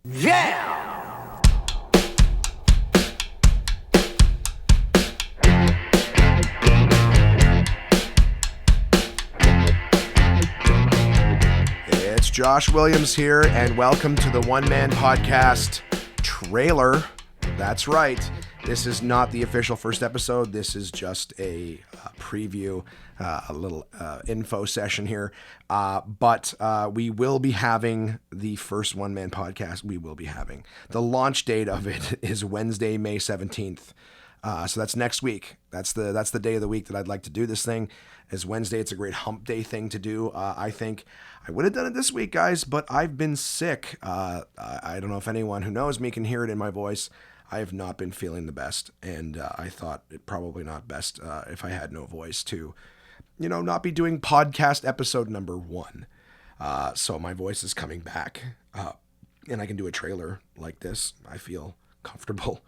Yeah! It's Josh Williams here, and welcome to the One Man Podcast trailer. That's right. This is not the official first episode. This is just a preview, a little info session here. But we will be having the first One Man Podcast. We will be having. The launch date of it is Wednesday, May 17th. So that's next week. That's the day of the week that I'd like to do this thing. Is Wednesday. It's a great hump day thing to do. I think I would have done it this week, guys, but I've been sick. I don't know if anyone who knows me can hear it in my voice. I have not been feeling the best, and I thought it probably not best if I had no voice to, not be doing podcast episode number 1. So my voice is coming back, and I can do a trailer like this. I feel comfortable.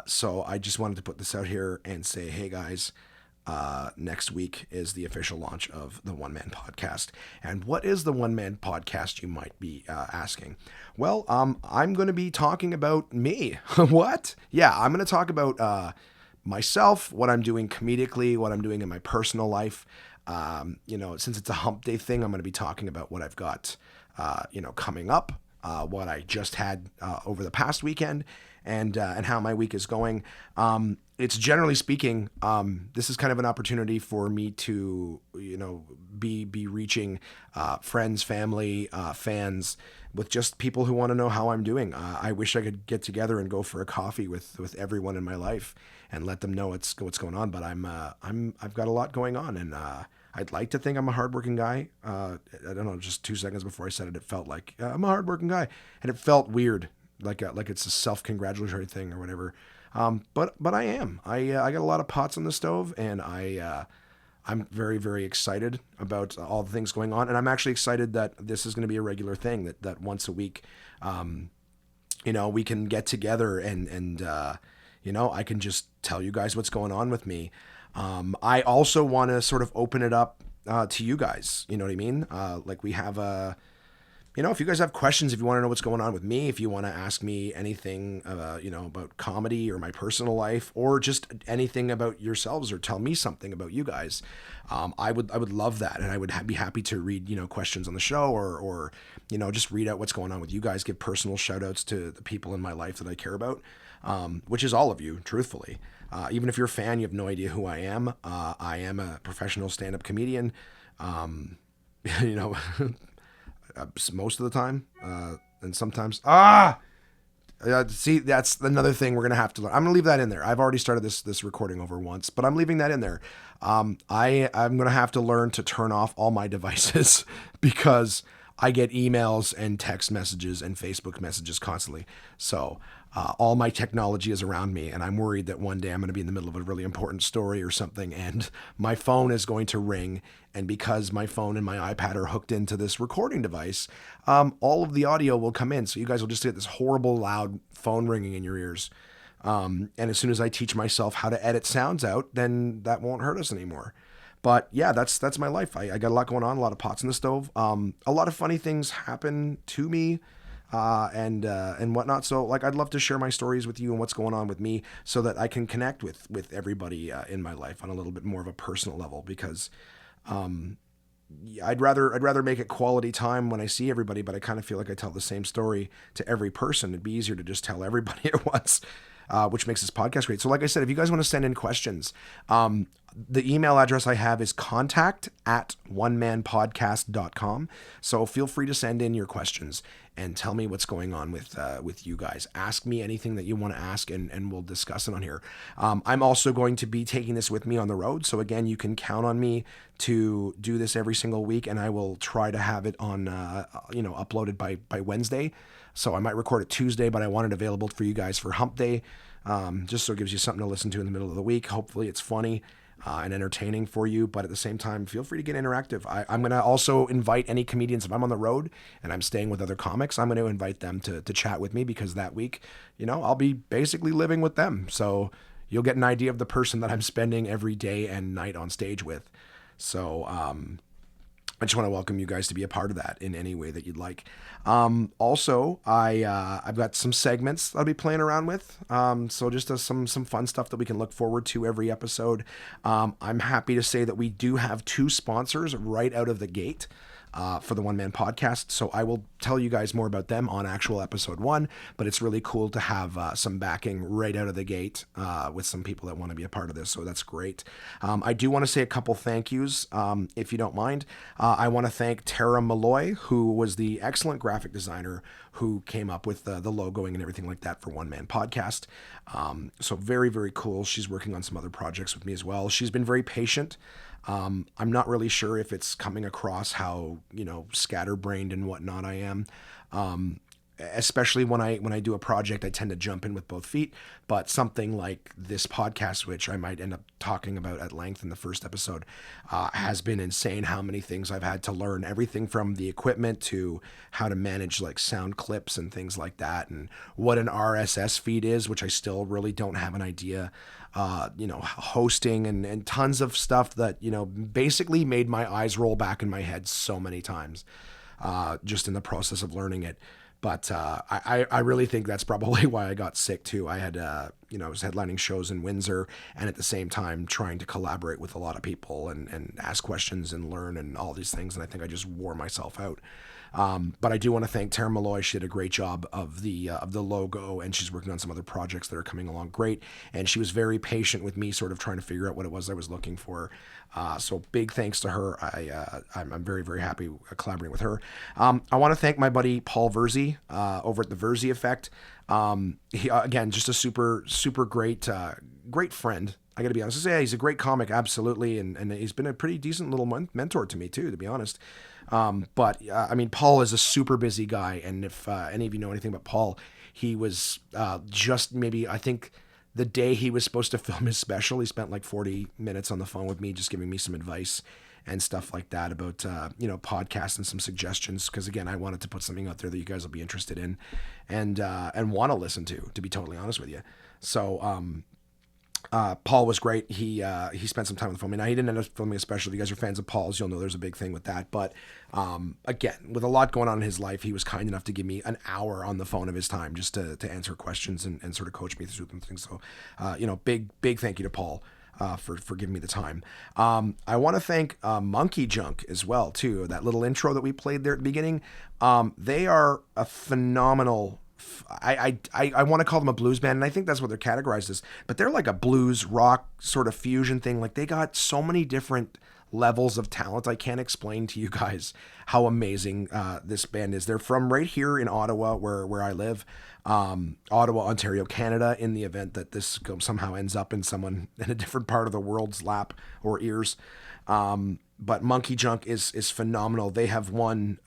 So I just wanted to put this out here and say, hey guys, next week is the official launch of the One Man Podcast. And what is the One Man Podcast, you might be asking? Well, I'm going to be talking about me. What? Yeah, I'm going to talk about myself, what I'm doing comedically, what I'm doing in my personal life. Since it's a hump day thing, I'm going to be talking about what I've got, coming up, what I just had over the past weekend, and how my week is going. It's generally speaking, this is kind of an opportunity for me to, be reaching friends, family, fans, with just people who want to know how I'm doing. I wish I could get together and go for a coffee with everyone in my life and let them know what's going on. But I've got a lot going on, and I'd like to think I'm a hardworking guy. I don't know, just 2 seconds before I said it, it felt like I'm a hardworking guy, and it felt weird, like it's a self-congratulatory thing or whatever. But I am. I got a lot of pots on the stove, and I'm very, very excited about all the things going on, and I'm actually excited that this is going to be a regular thing, that once a week, we can get together and I can just tell you guys what's going on with me. I also want to sort of open it up to you guys. You know what I mean? Like we have if you guys have questions, if you want to know what's going on with me, if you want to ask me anything, about comedy or my personal life, or just anything about yourselves, or tell me something about you guys, I would love that, and I would be happy to read questions on the show, or just read out what's going on with you guys, give personal shout outs to the people in my life that I care about, which is all of you, truthfully. Even if you're a fan, you have no idea who I am. I am a professional stand-up comedian. Most of the time, and sometimes, see, that's another thing we're going to have to learn. I'm going to leave that in there. I've already started this recording over once, but I'm leaving that in there. I'm going to have to learn to turn off all my devices because I get emails and text messages and Facebook messages constantly. So all my technology is around me, and I'm worried that one day I'm going to be in the middle of a really important story or something, and my phone is going to ring. And because my phone and my iPad are hooked into this recording device, all of the audio will come in. So you guys will just get this horrible, loud phone ringing in your ears. And as soon as I teach myself how to edit sounds out, then that won't hurt us anymore. But yeah, that's my life. I got a lot going on, a lot of pots in the stove. A lot of funny things happen to me, and whatnot. So I'd love to share my stories with you and what's going on with me, so that I can connect with everybody in my life on a little bit more of a personal level, because I'd rather make it quality time when I see everybody, but I kind of feel like I tell the same story to every person. It'd be easier to just tell everybody at once, which makes this podcast great. So like I said, if you guys want to send in questions, the email address I have is contact@onemanpodcast.com. So feel free to send in your questions and tell me what's going on with you guys. Ask me anything that you want to ask, and we'll discuss it on here. I'm also going to be taking this with me on the road. So again, you can count on me to do this every single week, and I will try to have it on, uploaded by Wednesday. So I might record it Tuesday, but I want it available for you guys for hump day, just so it gives you something to listen to in the middle of the week. Hopefully it's funny and entertaining for you, but at the same time, feel free to get interactive. I'm going to also invite any comedians. If I'm on the road and I'm staying with other comics, I'm going to invite them to chat with me, because that week, I'll be basically living with them. So you'll get an idea of the person that I'm spending every day and night on stage with. So I just want to welcome you guys to be a part of that in any way that you'd like. Also, I've got some segments that I'll be playing around with. So just some fun stuff that we can look forward to every episode. I'm happy to say that we do have 2 sponsors right out of the gate. For the One Man Podcast. So I will tell you guys more about them on actual episode 1, but it's really cool to have some backing right out of the gate with some people that want to be a part of this. So that's great. I do want to say a couple thank yous, if you don't mind. I want to thank Tara Malloy, who was the excellent graphic designer who came up with the logoing and everything like that for One Man Podcast. So very, very cool. She's working on some other projects with me as well. She's been very patient. I'm not really sure if it's coming across how, scatterbrained and whatnot I am. Especially when I do a project, I tend to jump in with both feet. But something like this podcast, which I might end up talking about at length in the first episode, has been insane how many things I've had to learn. Everything from the equipment to how to manage like sound clips and things like that, and what an RSS feed is, which I still really don't have an idea. Hosting and tons of stuff that, basically made my eyes roll back in my head so many times, just in the process of learning it. But I really think that's probably why I got sick too. I had, I was headlining shows in Windsor and at the same time trying to collaborate with a lot of people and ask questions and learn and all these things. And I think I just wore myself out. But I do want to thank Tara Malloy. She did a great job of the logo, and she's working on some other projects that are coming along great. And she was very patient with me, sort of trying to figure out what it was I was looking for. So big thanks to her. I'm very, very happy collaborating with her. I want to thank my buddy Paul Verzi over at the Verzi Effect. He again, just a super, super great friend. I got to be honest. He's a great comic, absolutely, and he's been a pretty decent little mentor to me too, to be honest. But Paul is a super busy guy, and if any of you know anything about Paul, he was just maybe, I think, the day he was supposed to film his special, he spent like 40 minutes on the phone with me, just giving me some advice and stuff like that about podcasts and some suggestions, because again, I wanted to put something out there that you guys will be interested in and want to listen to be totally honest with you. So Paul was great. He spent some time on the phone. Now, he didn't end up filming a special. If you guys are fans of Paul's, you'll know there's a big thing with that. But again, with a lot going on in his life, he was kind enough to give me an hour on the phone of his time just to answer questions and sort of coach me through some things. So, big thank you to Paul for giving me the time. I want to thank Monkey Junk as well, too. That little intro that we played there at the beginning. They are a phenomenal... I want to call them a blues band, and I think that's what they're categorized as, but they're like a blues rock sort of fusion thing. Like, they got so many different levels of talent. I can't explain to you guys how amazing this band is. They're from right here in Ottawa, where I live, Ottawa, Ontario, Canada, in the event that this somehow ends up in someone in a different part of the world's lap or ears. But Monkey Junk is phenomenal. They have won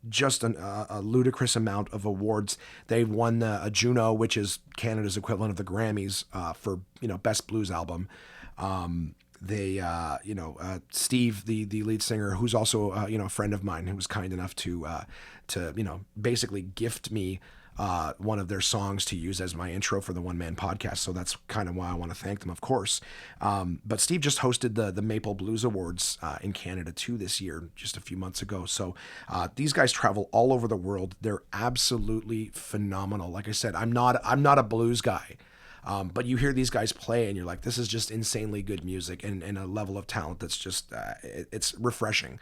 just a ludicrous amount of awards. They've won a Juno, which is Canada's equivalent of the Grammys, for best blues album. Steve, the lead singer, who's also a friend of mine, who was kind enough to basically gift me one of their songs to use as my intro for the One Man Podcast. So that's kind of why I want to thank them, of course. But Steve just hosted the Maple Blues Awards in Canada too this year, just a few months ago. So these guys travel all over the world. They're absolutely phenomenal. Like I said, I'm not a blues guy. But you hear these guys play and you're like, this is just insanely good music and a level of talent that's just, it's refreshing.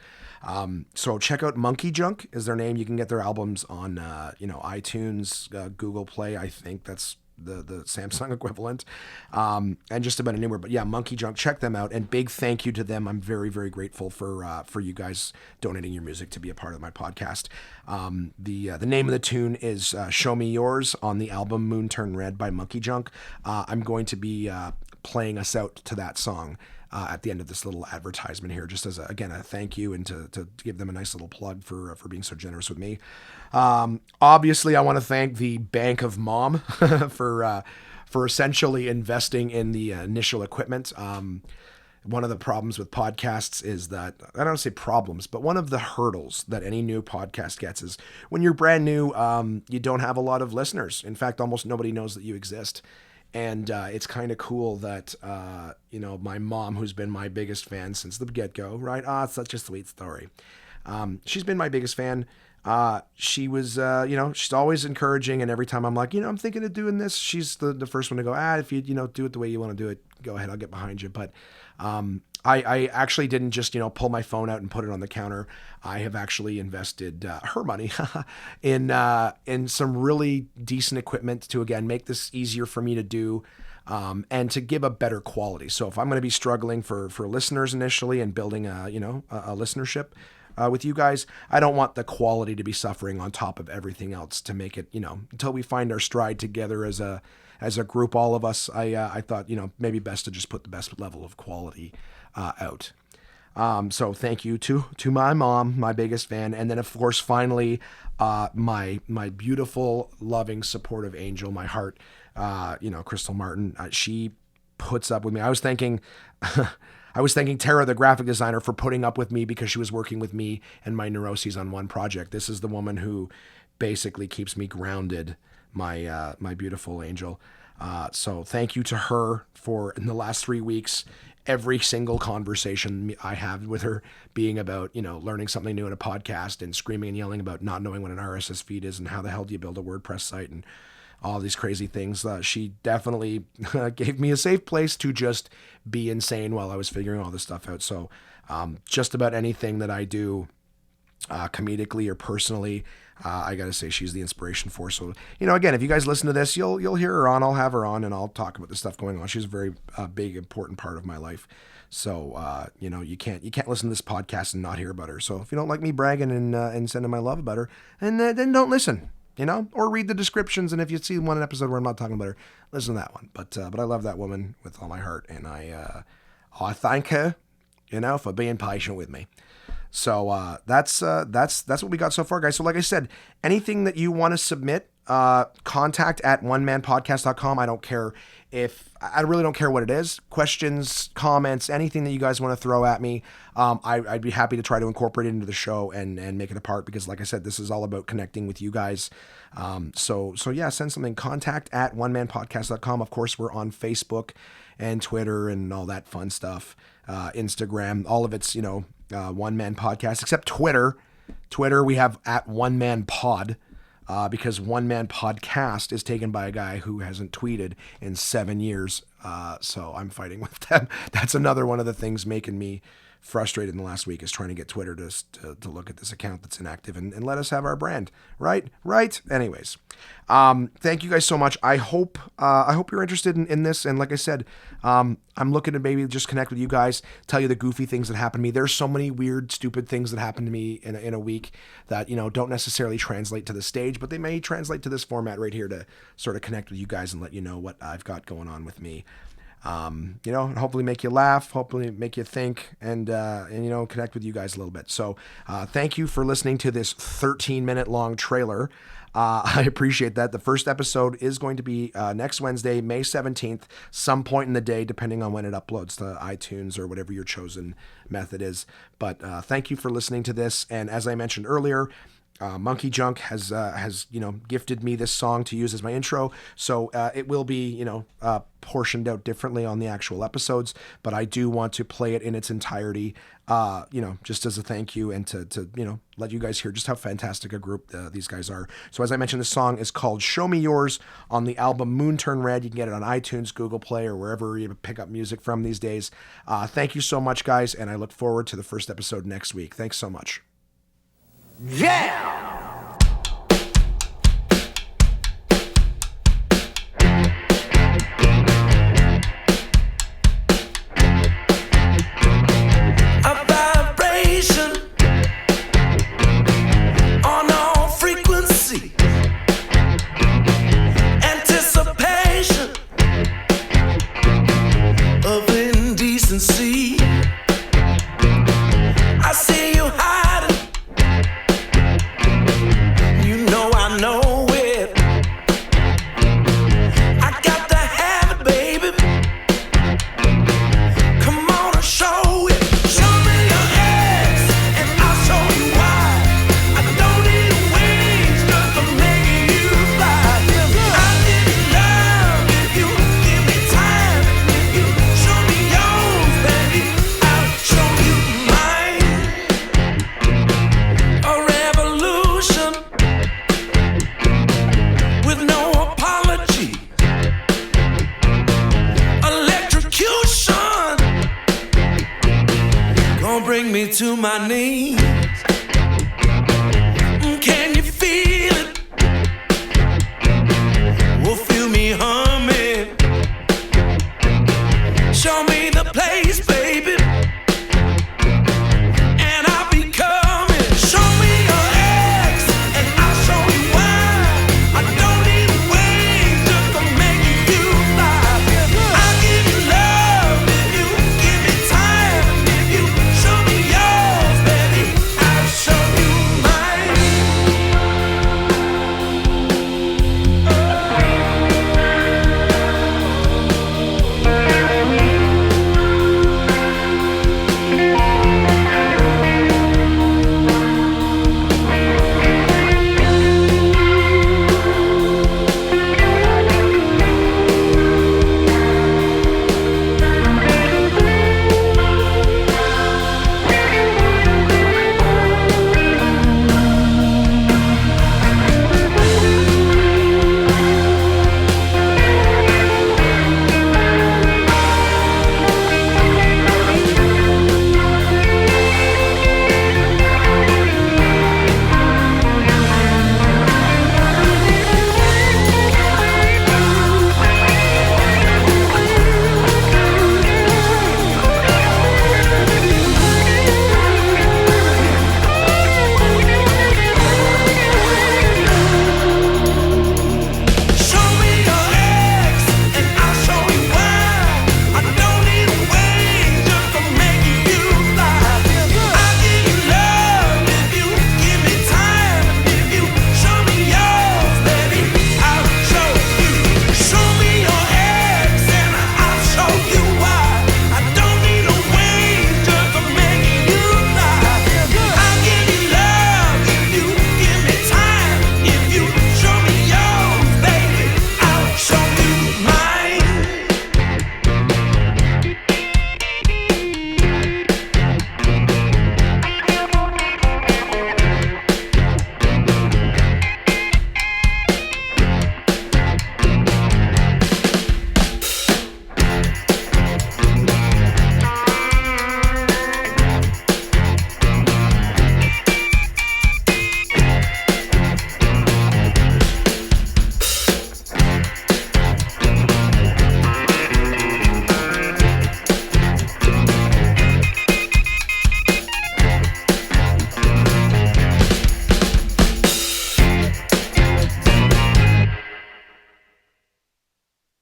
So check out Monkey Junk is their name. You can get their albums on, iTunes, Google Play. I think that's the Samsung equivalent, and just about anywhere. But yeah, Monkey Junk, check them out, and big thank you to them. I'm very, very grateful for you guys donating your music to be a part of my podcast. The name of the tune is Show Me Yours on the album Moon Turn Red by Monkey Junk. I'm going to be playing us out to that song at the end of this little advertisement here, just as a thank you, and to give them a nice little plug for being so generous with me. Obviously, I want to thank the Bank of Mom for essentially investing in the initial equipment. One of the problems with podcasts is that, I don't say problems, but one of the hurdles that any new podcast gets is when you're brand new, you don't have a lot of listeners. In fact, almost nobody knows that you exist. And it's kind of cool that, my mom, who's been my biggest fan since the get-go, right? It's such a sweet story. She's been my biggest fan. She was, she's always encouraging, and every time I'm like, I'm thinking of doing this, she's the first one to go, if you, do it the way you want to do it, go ahead, I'll get behind you. But, I actually didn't just, pull my phone out and put it on the counter. I have actually invested, her money in some really decent equipment to, again, make this easier for me to do, and to give a better quality. So if I'm going to be struggling for listeners initially and building a listenership, with you guys, I don't want the quality to be suffering on top of everything else to make it, until we find our stride together as a group, all of us. I thought, maybe best to just put the best level of quality out. So thank you to my mom, my biggest fan. And then of course, finally, my beautiful, loving, supportive angel, my heart, Crystal Martin, she puts up with me. I was thanking Tara, the graphic designer, for putting up with me because she was working with me and my neuroses on one project. This is the woman who basically keeps me grounded, my beautiful angel. So thank you to her for, in the last 3 weeks, every single conversation I have with her being about, learning something new in a podcast and screaming and yelling about not knowing what an RSS feed is and how the hell do you build a WordPress site and all these crazy things. She definitely gave me a safe place to just be insane while I was figuring all this stuff out. So just about anything that I do, comedically or personally, I got to say she's the inspiration for. So, again, if you guys listen to this, you'll hear her on. I'll have her on and I'll talk about the stuff going on. She's a very big, important part of my life. So, you can't listen to this podcast and not hear about her. So if you don't like me bragging and sending my love about her, and then don't listen. Or read the descriptions. And if you see one episode where I'm not talking about her, listen to that one. But I love that woman with all my heart. And I thank her, for being patient with me. So that's what we got so far, guys. So like I said, anything that you want to submit, contact at onemanpodcast.com. I really don't care what it is. Questions, comments, anything that you guys want to throw at me. I'd be happy to try to incorporate it into the show and make it a part, because like I said, this is all about connecting with you guys. So yeah, send something, contact at onemanpodcast.com. Of course, we're on Facebook and Twitter and all that fun stuff. Instagram, all of it's, One Man Podcast, except Twitter. Twitter, we have at One Man Pod. Because One Man Podcast is taken by a guy who hasn't tweeted in 7 years. So I'm fighting with them. That's another one of the things making me frustrated in the last week, is trying to get Twitter to look at this account that's inactive and let us have our brand. Right. Anyways, thank you guys so much. I hope you're interested in this. And like I said, I'm looking to maybe just connect with you guys, tell you the goofy things that happen to me. There's so many weird, stupid things that happen to me in a week that, don't necessarily translate to the stage, but they may translate to this format right here to sort of connect with you guys and let you know what I've got going on with me. And hopefully make you laugh, hopefully make you think, and connect with you guys a little bit. So, thank you for listening to this 13-minute long trailer. I appreciate that. The first episode is going to be next Wednesday, May 17th, some point in the day, depending on when it uploads to iTunes or whatever your chosen method is. But thank you for listening to this. And as I mentioned earlier, Monkey Junk has gifted me this song to use as my intro, so it will be portioned out differently on the actual episodes, but I do want to play it in its entirety, just as a thank you, and to let you guys hear just how fantastic a group these guys are. So as I mentioned, this song is called Show Me Yours on the album Moon Turn Red. You can get it on iTunes, Google Play, or wherever you pick up music from these days. Thank you so much, guys, and I look forward to the first episode next week. Thanks so much. Yeah! A vibration on all frequency, anticipation of indecency. I see you hiding me to my knees.